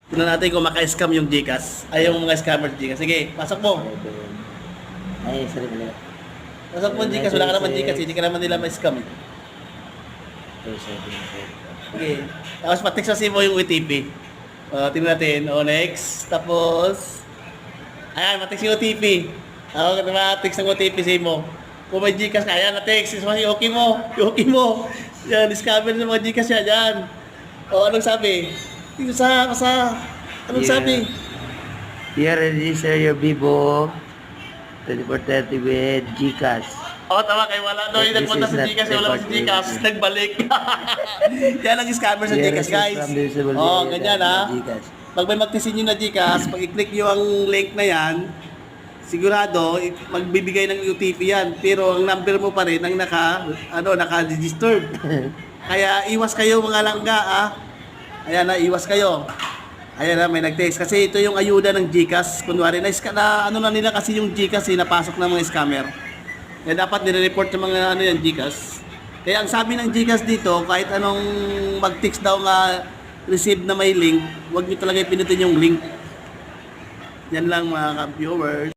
Tingnan natin kung maka-scam yung GCash. Ay, yung mga scammer GCash. Sige, pasok mo. Ay, sorry pala. Pasok mo yung GCash. Wala ka naman GCash. Hindi ka naman nila ma-scam. Sige. Tapos patiksasin mo yung OTP. Tingnan natin. Next. Tapos, ayan, matix yung OTP. Matix ng OTP sa mo. Kung may GCash ka, ayan, na-text. Okay mo. Okay mo. Yan, scammer ng mga GCash yan. Yan. Anong sabi? Anong sabi? You register your Vivo 2430 with GCash. Tama kayo. Wala daw yung nagpunta sa GCash. Wala sa GCash. Nagbalik. Yan ang scammer sa GCash, guys. Ganyan ha. Pag may magtisin nyo na GCash, pag i-click nyo ang link na yan, sigurado, magbibigay ng OTP yan. Pero ang number mo pa rin ang naka-registered. Kaya iwas kayo mga langga, Ayan na, iwas kayo. Ayan na, may nag-text. Kasi ito yung ayuda ng GCash. Kunwari, na nila kasi yung GCash, napasok ng mga scammer. Kaya dapat nire-report yung mga GCash. Kaya ang sabi ng GCash dito, kahit anong mag-text daw nga receive na may link, huwag nyo talaga ipinutin yung link. Yan lang mga viewers.